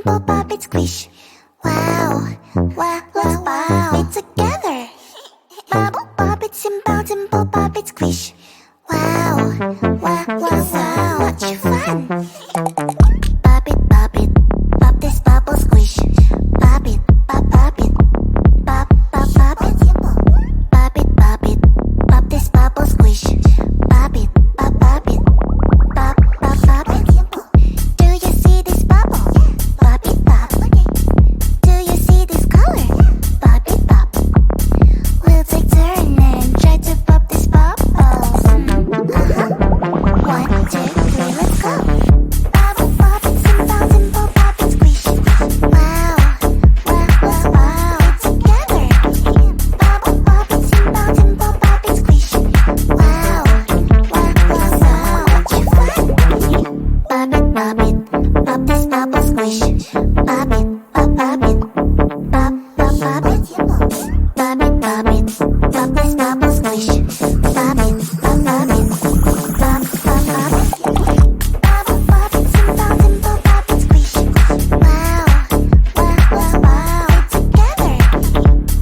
dimple, pop it, squish. Wow, wow, let's pop it together. Bubble, pop it, simple, dimple, pop it, squish. Wow, wow, wow, wow, much fun. Pop it, pop this bubble, squish. Pop it, pop it, pop, pop, pop it. Pop it, pop this bubble, squish. Pop it, pop it, pop, pop, pop it. Do you see this bubble? Pop it, pop. Do you see this color? Pop it, pop. We'll take turn and try to pop this bubble. 1, 2, 3, let's go. Bubble, pop it, simple, dimple, pop it, squish. Wow, wow, wow, wow, together. Bubble, pop it, simple, dimple, pop it, squish. Wow, wow, wow, wow, much fun. Pop it, pop this bubble, squish. Pop it, pop it, pop, pop, pop it. Pop it, pop this bubble, squish. Pop it, pop it, pop, pop, pop it. Bubble, pop it, simple, dimple, pop it, squish. Wow, wow, wow, wow, together.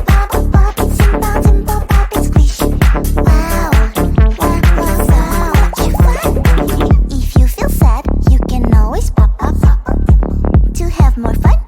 Bubble, pop it, simple, dimple, pop it, squish. Wow, wow, wow, wow, much fun. If you feel sad, you can always pop, pop, pop. To have more fun,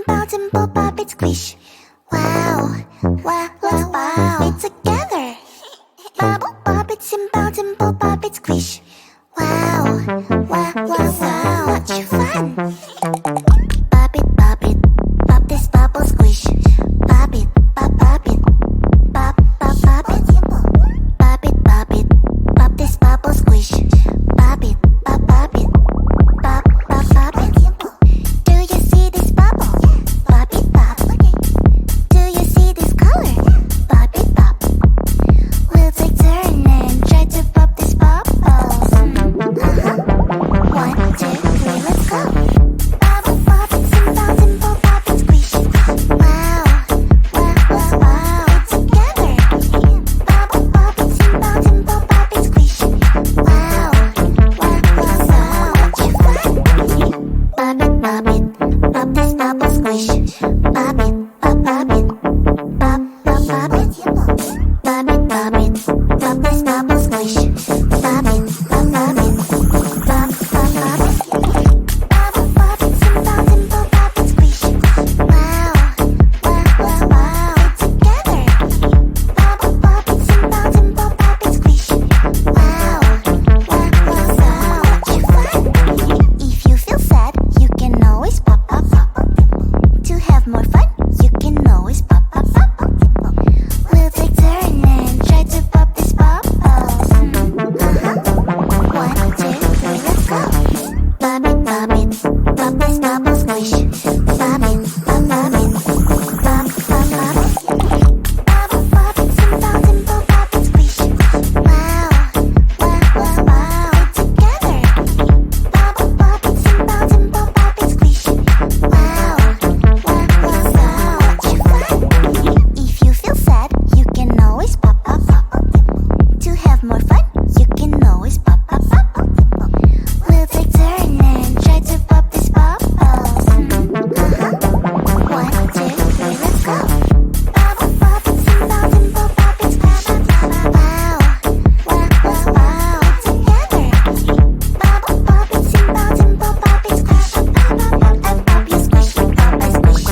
bounce and pop, pop it, squish. Wow, wow, let's pop it together. Bubble, pop it, bounce and pop, pop it, squish. Wow, wow, wow, wow, much fun. Pop it, pop this bubble, squish. Pop it, pop it, pop, pop, pop it. Pop it, pop this bubble, squish. Pop it, pop it, pop, pop, pop it. Do you see this bubble? Pop it, pop. Do you see this color? Pop it, pop. We'll take turn and try to pop this bubble. 1, 2, 3, let's go. Bubble, pop it, bounce and pop, pop it, squish. Wow, wow, wow, wow, together. Bubble, pop it, bounce and pop, pop it, squish. Wow, wow, wow, wow, much fun. Pop it, pop this bubble, squish. Pop it, pop it, pop, pop, pop it. Pop it, pop this bubble, squish. Pop it, pop it, pop, pop, pop it. Bubble, pop it, bounce and pop, pop it, squish. Wow, wow, wow, wow, together. Bubble, pop it, bounce and pop, pop it, squish. Wow, wow, wow, wow, much fun. If you feel sad, you can always pop, pop, pop. To have more fun, you can always pop, pop, pop. We'll take turn and try to pop this bubble. 1, 2, 3, let's go. Pop it, pop this bubble, squish. Pop it, pop it, pop, pop, pop it. Bubble, pop it, bounce and pop, pop it, squish. Wow, wow, wow, wow, together. Bubble, pop it, bounce and pop, pop it, squish. Wow, wow, wow, wow, much fun. If you feel sad, you can always pop, pop, pop. To have more fun, you can always pop, pop, pop. We'll take turn and try to pop this bubble. 1, 2, 3, let's go. Bubble, pop it, bounce and pop, pop it, squish. Wow, wow, wow, wow, together. Bubble, pop it, bounce and pop, pop it, squish. And pop you squish, pop I squish.